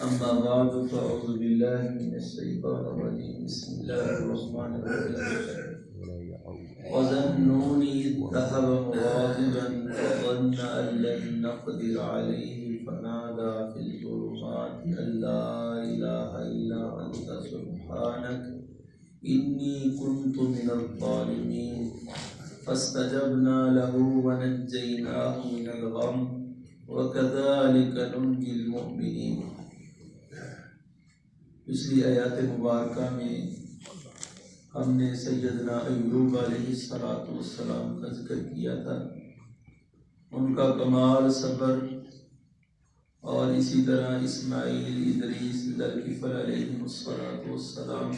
أما بعد فأعوذ بالله من الشيطان الرجيم بسم الله الرحمن الرحيم وذا النون إذ ذهب مغاضبا فظن أن لن نقدر عليه فنادى في الظلمات أن لا إله إلا أنت سبحانك إني كنت من الظالمين فاستجبنا له ونجيناه من الغم وكذلك ننجي المؤمنين۔ پچھلی آیات مبارکہ میں ہم نے سیدنا ایوب علیہ السلام کا ذکر کیا تھا، ان کا کمال صبر، اور اسی طرح اسماعیل، ادریس، ذوالکفل علیہ السلام۔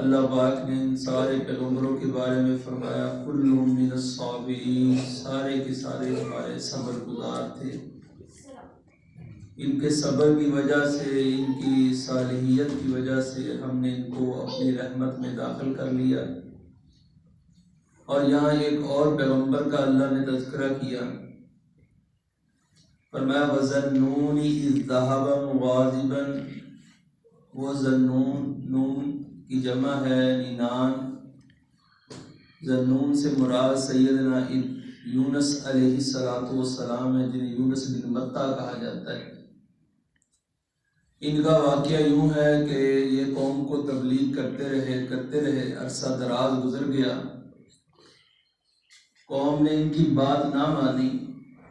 اللہ پاک نے ان سارے پیغمبروں کے بارے میں فرمایا کلہم من الصابرین، سارے کے سارے ہمارے صبر گزار تھے۔ ان کے صبر کی وجہ سے، ان کی صالحیت کی وجہ سے ہم نے ان کو اپنی رحمت میں داخل کر لیا۔ اور یہاں ایک اور پیغمبر کا اللہ نے تذکرہ کیا، فرمایا وَظَنُّونِ إِذْ ذَهَبَ مُغَاضِبًا۔ وہ ذنون، نون کی جمع ہے نینان۔ ذنون سے مراد سیدنا یونس علیہ السلام ہے، جنہیں یونس بن متہ کہا جاتا ہے۔ ان کا واقعہ یوں ہے کہ یہ قوم کو تبلیغ کرتے رہے، عرصہ دراز گزر گیا، قوم نے ان کی بات نہ مانی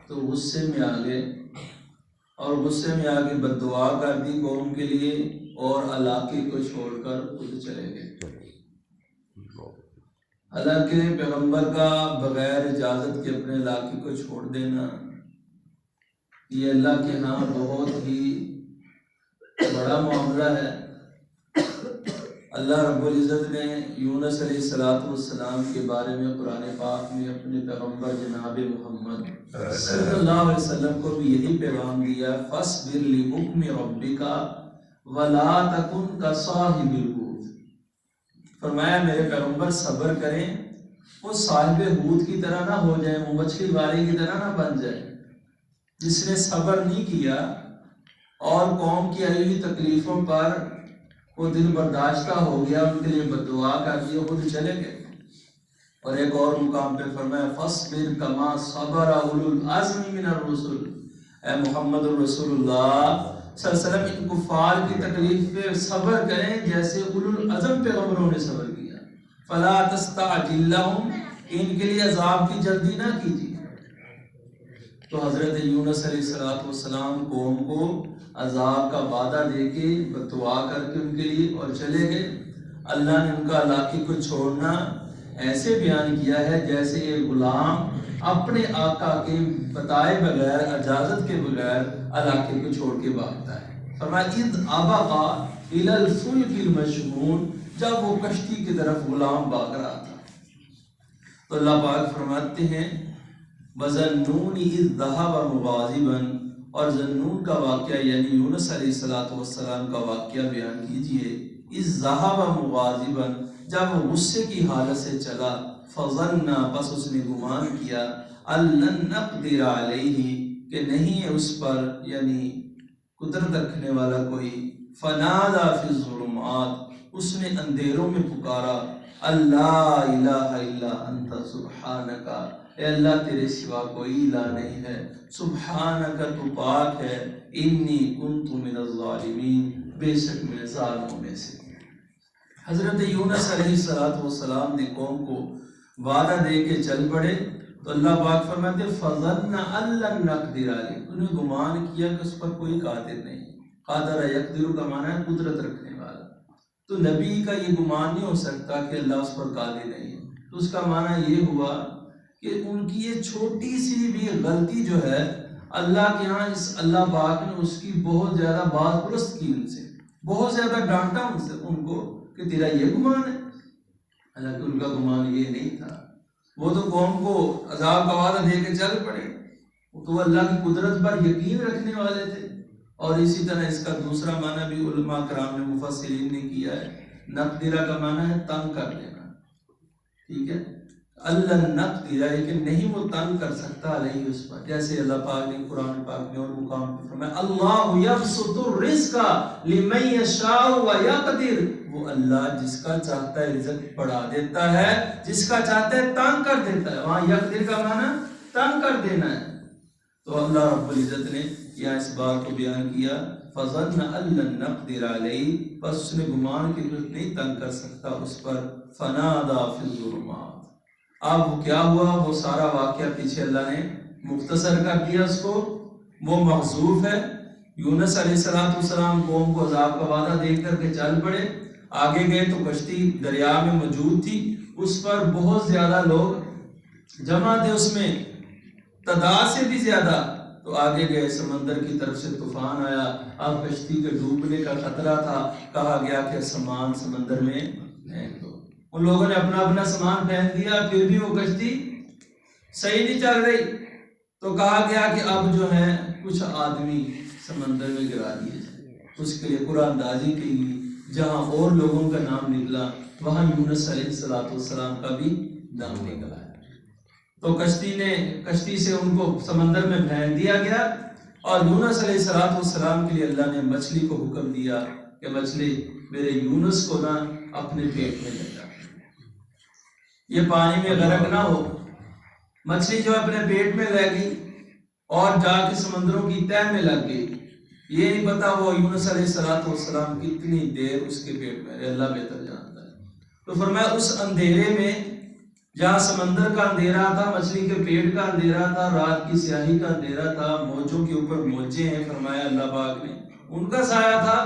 تو غصے میں آ گئے، اور غصے میں آ کے بد دعا کر دی قوم کے لیے، اور علاقے کو چھوڑ کر خود چلے گئے۔ حالانکہ پیغمبر کا بغیر اجازت کے اپنے علاقے کو چھوڑ دینا یہ اللہ کے ہاں بہت ہی بڑا معاملہ ہے۔ اللہ رب العزت نے یونس علیہ السلام کے بارے میں قرآن پاک میں اپنے پیغمبر جناب محمد صلی اللہ علیہ وسلم کو بھی یہی پیغام دیا، فاصبر لحکم ربک ولا تکن کصاحب الحوت۔ فرمایا میرے پیغمبر صبر کریں، وہ صاحب حوت کی طرح نہ ہو جائیں، وہ مچھلی والے کی طرح نہ بن جائیں، جس نے صبر نہیں کیا اور قوم کی آئی ہوئی تکلیفوں پر وہ دل برداشتہ ہو گیا، ان کے لیے بد دعا کر دی، خود چلے گئے۔ اور ایک اور مقام پہ فرمایا فاصبر کما صبر اولو العزم من الرسل۔ اے محمد الرسول اللہ صلی اللہ علیہ وسلم ان کفار کی تکلیف پہ صبر کریں جیسے اولو العزم پیغمبروں نے صبر کیا۔ فلا تستعجل لهم، ان کے لیے عذاب کی جلدی نہ کیجیے۔ تو حضرت یونس علیہ السلام قوم کو عذاب کا وعدہ دے کے بد دعا کر کے ان کے لیے اور چلے گئے۔ اللہ نے ان کا علاقے کو چھوڑنا ایسے بیان کیا ہے جیسے ایک غلام اپنے آقا کے بتائے بغیر، اجازت کے بغیر علاقے کو چھوڑ کے بھاگتا ہے۔ فرمایا اذ ابق الی الفلک المشحون، جب وہ کشتی کی طرف غلام بھاگ رہا تھا۔ تو اللہ پاک فرماتے ہیں وَظَنُّونِ إِذْ ذَهَبَ مُغَاضِبًا، اور ذنون کا واقعہ یعنی یونس علیہ السلام کا واقعہ بیان کیجئے۔ اِذْ ذَهَبَ مُغَاضِبًا، جب وہ غصے کی حالت سے چلا، فَظَنَّ، پس اس نے گمان کیا، أَن لَن نَقْدِرَ عَلَيْهِ، کہ نہیں ہے اس پر یعنی قدرت رکھنے والا کوئی، فَنَادَى فِي الظُّلُمَاتِ، اس نے اندھیروں میں پکارا، اللہ الہ الا انت سبحانک، اے اللہ تیرے سوا کوئی الہ نہیں ہے، سبحانک تو پاک ہے، انی کنت من الظالمین، بے شک میں ظالموں میں سے۔ حضرت یونس علیہ السلام نے قوم کو وعدہ دے کے چل پڑے، تو اللہ پاک فرماتے فظن ان لن نقدر علیہ، انہیں گمان کیا کہ اس پر کوئی قادر نہیں۔ قادر یقدر کا معنی ہے قدرت رکھنے والا، تو نبی کا یہ گمان نہیں ہو سکتا کہ اللہ اس پر قادر نہیں ہے۔ تو اس کا معنی یہ ہوا کہ ان کی یہ چھوٹی سی بھی غلطی جو ہے اللہ کے ہاں، اس اللہ پاک نے اس کی بہت زیادہ بات درست کی، ان سے بہت زیادہ ڈانٹا ان کو کہ تیرا یہ گمان ہے، حالانکہ ان کا گمان یہ نہیں تھا۔ وہ تو قوم کو عذاب کا وعدہ دے کے چل پڑے، تو وہ اللہ کی قدرت پر یقین رکھنے والے تھے۔ اور اسی طرح اس کا دوسرا معنی بھی علماء کرام نے، مفسرین نے کیا ہے، نقدرہ کا معنی ہے تنگ کر دینا، ٹھیک ہے، اللہ نقدر کہ نہیں وہ تنگ کر سکتا علیہ اس پر، جیسے اللہ پاک نے قرآن پاک میں اور مقام پر فرمایا اللہ یبسط الرزق لمن یشاء ویقدر، وہ اللہ جس کا چاہتا ہے رزق بڑھا دیتا ہے، جس کا چاہتا ہے تنگ کر دیتا ہے۔ وہاں یقدر کا معنی تنگ کر دینا ہے۔ تو اللہ رب العزت نے یہاں اس بات کو بیان کیا فظن ان لن نقدر علیہ، بس اس نے گمان کی ضرورت نہیں تنگ کر سکتا اس پر، فنادا فی الظلمات۔ اب وہ کیا ہوا، وہ سارا واقعہ پیچھے اللہ نے مختصر کر دیا اس کو، وہ محذوف ہے۔ یونس علیہ السلام قوم کو عذاب کا وعدہ دیکھ کر کے چل پڑے، آگے گئے تو کشتی دریا میں موجود تھی، اس پر بہت زیادہ لوگ جمع تھے، اس میں تعداد سے بھی زیادہ، تو آگے گئے سمندر کی طرف سے طوفان آیا، اب کشتی کے ڈوبنے کا خطرہ تھا، کہا گیا کہ سامان سمندر میں پھینک دو۔ ان لوگوں نے اپنا اپنا سامان پھینک دیا، پھر بھی وہ کشتی صحیح نہیں چل رہی، تو کہا گیا کہ اب جو ہے کچھ آدمی سمندر میں گرا دیے جائیں۔ اس کے لیے قرآن اندازی کے لیے جہاں اور لوگوں کا نام نکلا وہاں یونس علیہ السلام کا بھی نام نکلا ہے۔ تو کشتی سے ان کو سمندر میں پھینک دیا گیا، اور یونس علیہ السلام کے لیے اللہ نے مچھلی کو حکم دیا کہ مچھلی میرے یونس کو نہ اپنے پیٹ میں لے جا، یہ پانی میں غرق نہ ہو۔ مچھلی جو اپنے پیٹ میں لے گئی اور جا کے سمندروں کی تہہ میں لگ گئی، یہ نہیں پتا وہ یونس علیہ السلام کتنی دیر اس کے پیٹ میں رہے، اللہ بہتر جانتا ہے۔ تو فرمایا اس اندھیرے میں جہاں سمندر کا اندھیرا تھا، مچھلی کے پیٹ کا اندھیرا تھا، رات کی سیاہی کا اندھیرا تھا، موجوں کے اوپر موجے ہیں، فرمایا اللہ پاک نے ان کا سایہ تھا،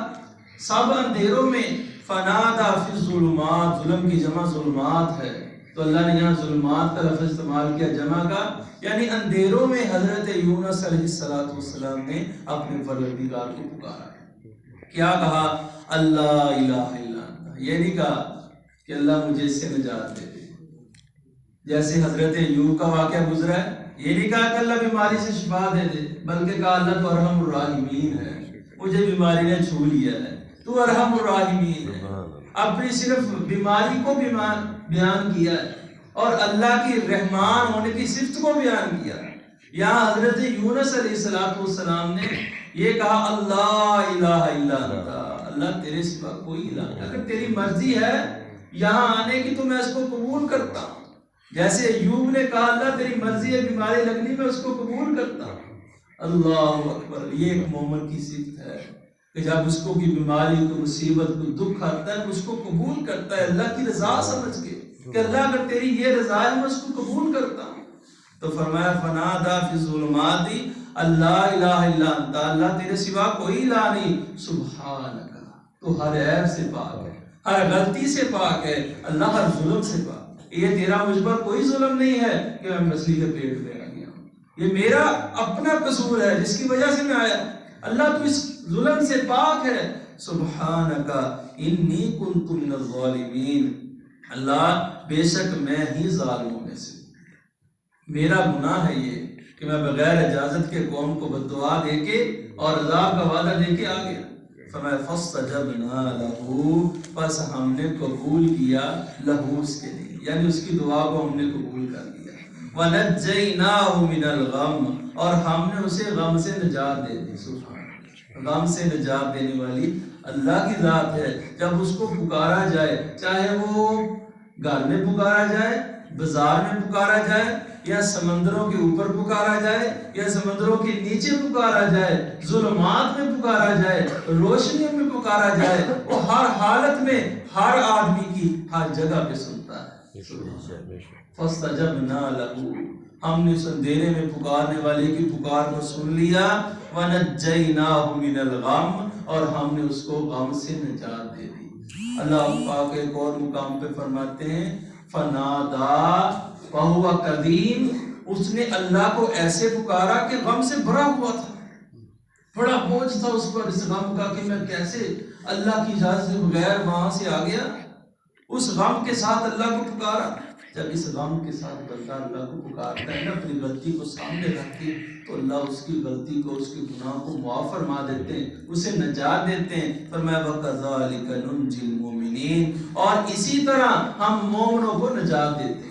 سب اندھیروں میں فنادا فی الظلمات، ظلم کی جمع ظلمات ہے، تو اللہ نے یہاں ظلمات کا لفظ استعمال کیا جمع کا، یعنی اندھیروں میں حضرت یونس علیہ السلام نے اپنے پروردگار کو پکارا۔ کیا کہا؟ اللہ الہ الا انت، یہ نہیں کہا کہ اللہ مجھے اس سے نجات دے دے، جیسے حضرت ایوب کا واقعہ گزرا ہے، یہ نہیں کہا کہ اللہ بیماری سے شفا دے دے، بلکہ کہا اللہ تو ارحم الراحمین ہے، مجھے بیماری نے چھو لیا ہے، تو ارحم الراحمین ہے۔ اپنی صرف بیماری کو بیان کیا ہے اور اللہ کی رحمان ہونے کی صفت کو بیان کیا۔ یہاں حضرت یونس علیہ السلام نے یہ کہا اللہ الہ الا انت، اللہ تیرے سوا کوئی الہ نہیں، اگر تیری مرضی ہے یہاں آنے کی تو میں اس کو قبول کرتا ہوں، جیسے ایوب نے کہا اللہ تیری مرضی ہے بیماری لگنی میں اس کو قبول کرتا ہوں۔ اللہ اکبر، یہ ایک مومن کی صفت ہے کہ جب اس کو کی بیماری کو مصیبت کو دکھ آتا ہے اس کو قبول کرتا ہے اللہ کی رضا سمجھ کے کہ اللہ اگر تیری یہ رضا ہے میں اس کو قبول کرتا ہوں۔ تو فرمایا فنادا فی الظلمات اللہ الہ الا انت، اللہ تیرے سوا کوئی الہ نہیں، سبحانک، تو ہر عیب سے پاک ہے، ہر غلطی سے پاک ہے، اللہ ہر ظلم سے پاک ہے، یہ تیرا مجھ پر کوئی ظلم نہیں ہے کہ میں مچھلی کے پیٹ میں آ گیا ہوں، یہ میرا اپنا قصور ہے جس کی وجہ سے میں آیا، اللہ تو اس ظلم سے پاک ہے، سبحانک انی کنت من الظالمین، اللہ بے شک میں ہی ظالموں میں سے، میرا گناہ ہے یہ کہ میں بغیر اجازت کے قوم کو بددعا دے کے اور عذاب کا وعدہ دے کے آ گیا۔ فرمایا فاستجبنا لہ، پس ہم نے قبول کیا لہو اس کے لیے، یعنی اس کی دعا کو ہم نے قبول کر لیا، ونجیناہ من الغم، اور ہم نے اسے غم سے نجات دے دی۔ سبحان، غم سے نجات دینے والی اللہ کی ذات ہے۔ جب اس کو پکارا جائے، چاہے وہ گھر میں پکارا جائے، بازار میں پکارا جائے، یا سمندروں کے اوپر پکارا جائے، یا سمندروں کے نیچے پکارا جائے، ظلمات میں پکارا جائے، روشنیوں میں پکارا جائے، وہ ہر حالت میں ہر آدمی کی ہر جگہ پہ سنتا ہے۔ فاستجبنا لہ، ہم نے اس اندھیرے میں پکارنے والے کی پکار کو سن لیا، ونجیناہ من الغم، اور ہم نے اس کو غم سے نجات دے دی۔ اللہ پاک ایک اور مقام پہ فرماتے ہیں فنادا وہو قدیم، اس نے اللہ کو ایسے پکارا کہ غم سے بھرا ہوا تھا، بڑا بوجھ تھا اس پر اس غم کا کہ میں کیسے اللہ کی اجازت سے بغیر وہاں سے آ گیا، اس غم کے ساتھ اللہ کو پکارا۔ جب اس غم کے ساتھ بندہ اللہ کو پکارتا ہے نا اپنی غلطی کو سامنے رکھ کے، تو اللہ اس کی غلطی کو، اس کے گناہ کو معاف فرما دیتے ہیں، اسے نجات دیتے ہیں۔ فرمایا وَكَذَلِكَ نُنْجِي الْمُؤْمِنِينَ، اور اسی طرح ہم مومنوں کو نجات دیتے ہیں۔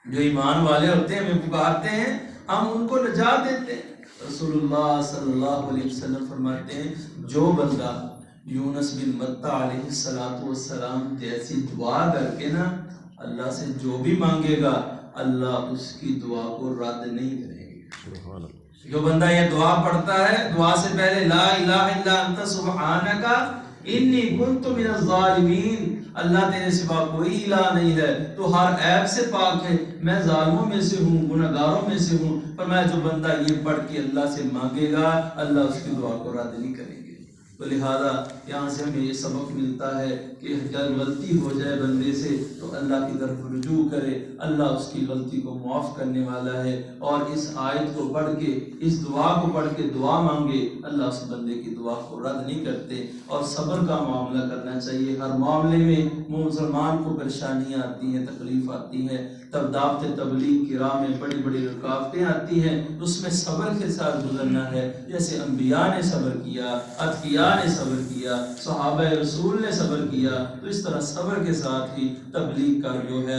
جو ایمان والے ہوتے ہیں ہمیں پکارتے ہیں، ہم ان کو نجات دیتے ہیں۔ رسول اللہ صلی اللہ علیہ وسلم فرماتے ہیں جو بندہ یونس بن متہ علیہ السلام جیسی دعا کر کے نا اللہ سے جو بھی مانگے گا اللہ اس کی دعا کو رد نہیں کرے گا۔ جو بندہ یہ دعا پڑھتا ہے، دعا سے پہلے لا الہ الا انت سبحانک انی کنت من الظالمین، اللہ تیرے سوا کوئی الہ نہیں ہے، تو ہر عیب سے پاک ہے، میں ظالموں میں سے ہوں، گناہگاروں میں سے ہوں۔ فرمایا جو بندہ یہ پڑھ کے اللہ سے مانگے گا اللہ اس کی دعا کو رد نہیں کرے گا۔ تو لہذا یہاں سے ہمیں یہ سبق ملتا ہے کہ جب غلطی ہو جائے بندے سے تو اللہ کی طرف رجوع کرے، اللہ اس کی غلطی کو معاف کرنے والا ہے، اور اس آیت کو پڑھ کے، اس دعا کو پڑھ کے دعا مانگے، اللہ اس بندے کی دعا کو رد نہیں کرتے۔ اور صبر کا معاملہ کرنا چاہیے، ہر معاملے میں مسلمان کو پریشانیاں آتی ہیں، تکلیف آتی ہے، تب دعوت تبلیغ کی راہ میں بڑی بڑی رکاوٹیں آتی ہیں، اس میں صبر کے ساتھ گزرنا ہے، جیسے انبیاء نے صبر کیا، اتقیاء نے صبر کیا، صحابہ رسول نے صبر کیا، تو اس طرح صبر کے ساتھ ہی تبلیغ کا جو ہے